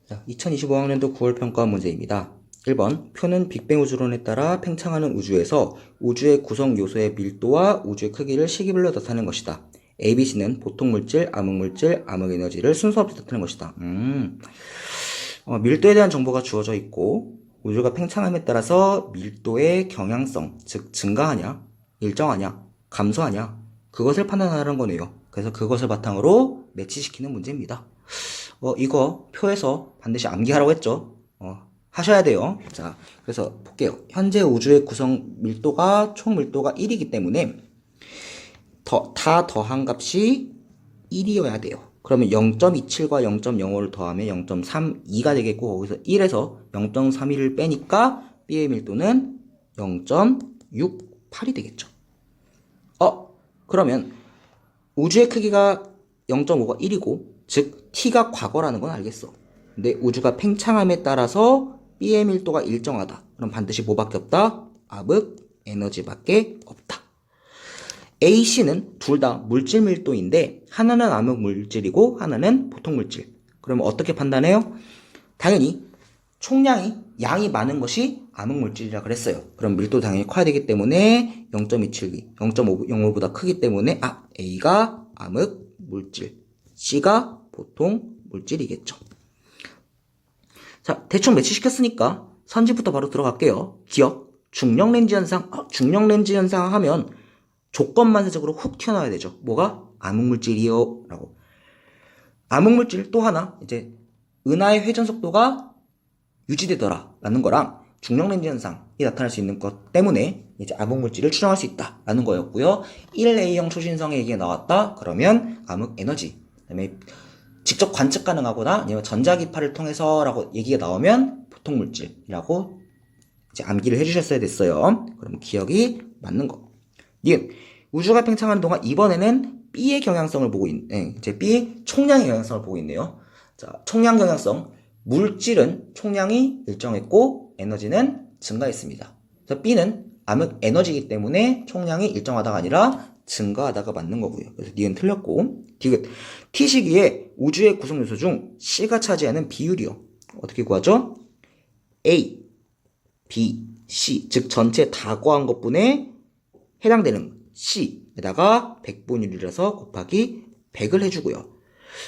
2025학년도 9월 평가 문제입니다. 1번 표는 빅뱅 우주론에 따라 팽창하는 우주에서 우주의 구성 요소의 밀도와 우주의 크기를 시기별로 나타내는 것이다. A, B, C는 보통 물질, 암흑물질, 암흑에너지를 순서 없이 나타내는 것이다. 밀도에 대한 정보가 주어져 있고 우주가 팽창함에 따라서 밀도의 경향성, 즉 증가하냐, 일정하냐, 감소하냐 그것을 판단하는 거네요. 그래서 그것을 바탕으로 매치시키는 문제입니다. 이거 표에서 반드시 암기하라고 했죠. 하셔야 돼요. 자, 그래서 볼게요. 현재 우주의 구성 밀도가 총 밀도가 1이기 때문에 다 더한 값이 1이어야 돼요. 그러면 0.27과 0.05를 더하면 0.32가 되겠고 거기서 1에서 0.31을 빼니까 B의 밀도는 0.68이 되겠죠. 그러면 우주의 크기가 0.5가 1이고 즉 T가 과거라는 건 알겠어. 근데 우주가 팽창함에 따라서 B의 밀도가 일정하다. 그럼 반드시 뭐밖에 없다? 암흑 에너지밖에 없다. A, C는 둘 다 물질 밀도인데 하나는 암흑 물질이고 하나는 보통 물질. 그러면 어떻게 판단해요? 당연히 총량이 양이 많은 것이 암흑 물질이라 그랬어요. 그럼 밀도 당연히 커야 되기 때문에 0.272, 0.05보다 크기 때문에 A가 암흑 물질, C가 보통 물질이겠죠. 자, 대충 매치시켰으니까 선지부터 바로 들어갈게요. 기억, 중력 렌즈 현상. 중력 렌즈 현상 하면 조건만세적으로 훅 튀어나와야 되죠. 뭐가? 암흑물질이요 라고. 암흑물질 또 하나 이제 은하의 회전 속도가 유지되더라 라는 거랑 중력 렌즈 현상이 나타날 수 있는 것 때문에 이제 암흑물질을 추정할 수 있다 라는 거였고요. 1A형 초신성의 얘기가 나왔다 그러면 암흑 에너지, 그 다음에 직접 관측 가능하거나 아니면 전자기파를 통해서 라고 얘기가 나오면 보통 물질이라고 이제 암기를 해주셨어야 됐어요. 그럼 기억이 맞는 거. 니은 우주가 팽창하는 동안 이번에는 B의 경향성을 보고 이제 B의 총량의 경향성을 보고 있네요. 자, 총량 경향성. 물질은 총량이 일정했고 에너지는 증가했습니다. 그래서 B는 암흑 에너지이기 때문에 총량이 일정하다가 아니라 증가하다가 맞는 거고요. 그래서 니은 틀렸고 디귿 T 시기에 우주의 구성 요소 중 C가 차지하는 비율이요. 어떻게 구하죠? A, B, C 즉 전체 다 구한 것분에 해당되는 C에다가 100분율이라서 곱하기 100을 해주고요.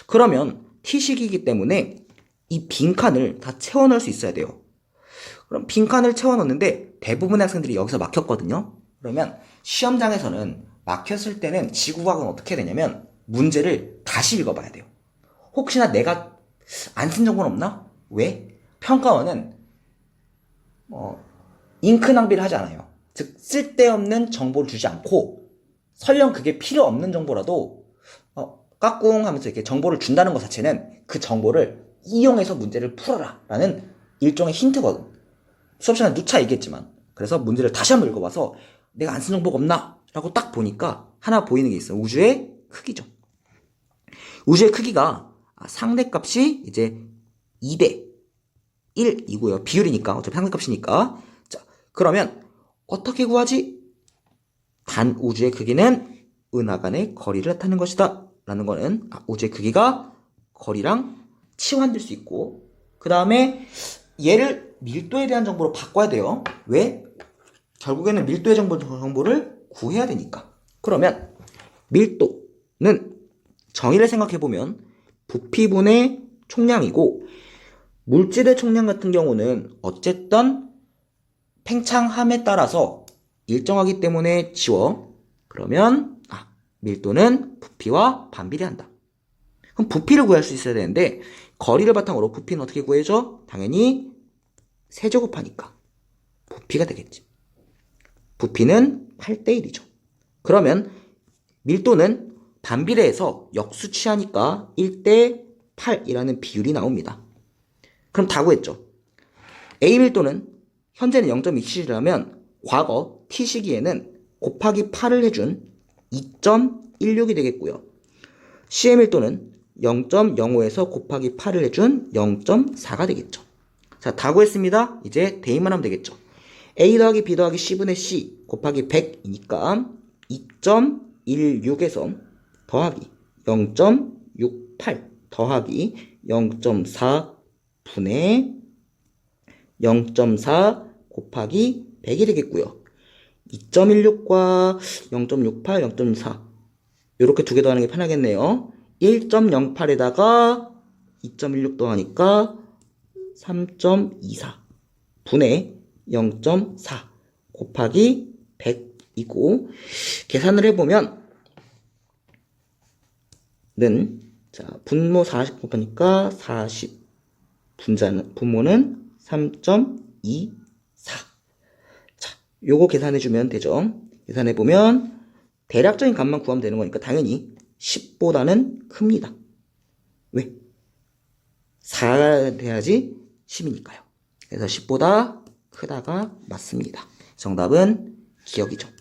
그러면 T 시기이기 때문에 이 빈칸을 다 채워 넣을 수 있어야 돼요. 그럼 빈칸을 채워 넣는데 대부분의 학생들이 여기서 막혔거든요. 그러면 시험장에서는 막혔을 때는 지구과학은 어떻게 해야 되냐면 문제를 다시 읽어봐야 돼요. 혹시나 내가 안 쓴 정보는 없나? 왜? 평가원은 잉크 낭비를 하지 않아요. 즉 쓸데없는 정보를 주지 않고 설령 그게 필요 없는 정보라도 까꿍 하면서 이렇게 정보를 준다는 것 자체는 그 정보를 이용해서 문제를 풀어라 라는 일종의 힌트거든. 수업 시간에 누차 얘기했지만 그래서 문제를 다시 한번 읽어봐서 내가 안 쓴 정보가 없나? 라고 딱 보니까 하나 보이는 게 있어요. 우주의 크기죠. 우주의 크기가 상대값이 이제 2대 1이고요. 비율이니까 어차피 상대값이니까. 자, 그러면 어떻게 구하지? 단 우주의 크기는 은하 간의 거리를 나타내는 것이다 라는 거는 우주의 크기가 거리랑 치환될 수 있고 그 다음에 얘를 밀도에 대한 정보로 바꿔야 돼요. 왜? 결국에는 밀도의 정보를 구해야 되니까. 그러면 밀도는 정의를 생각해보면 부피분의 총량이고 물질의 총량 같은 경우는 어쨌든 팽창함에 따라서 일정하기 때문에 지워. 그러면 밀도는 부피와 반비례한다. 그럼 부피를 구할 수 있어야 되는데 거리를 바탕으로 부피는 어떻게 구해줘? 당연히 세제곱하니까 부피가 되겠지. 부피는 8대1이죠. 그러면 밀도는 반비례해서 역수 취하니까 1대8이라는 비율이 나옵니다. 그럼 다 구했죠. A 밀도는 현재는 0.27이라면 과거 T 시기에는 곱하기 8을 해준 2.16이 되겠고요. C의 밀도는 0.05에서 곱하기 8을 해준 0.4가 되겠죠. 자, 다 구했습니다. 이제 대입만 하면 되겠죠. A 더하기 B 더하기 C분의 C 곱하기 100이니까 2.16에서 더하기 0.68 더하기 0.4 분의 0.4 곱하기 100이 되겠고요. 2.16과 0.68, 0.4 이렇게 두 개 더하는 게 편하겠네요. 1.08에다가 2.16 더하니까 3.24 분의 0.4 곱하기 100이고 계산을 해보면 자, 분모 40 곱하니까 40 분모는 3.24 자, 요거 계산해주면 되죠. 계산해보면 대략적인 값만 구하면 되는 거니까 당연히 10보다는 큽니다. 왜? 4가 돼야지 10이니까요. 그래서 10보다 크다가 맞습니다. 정답은 기억이죠.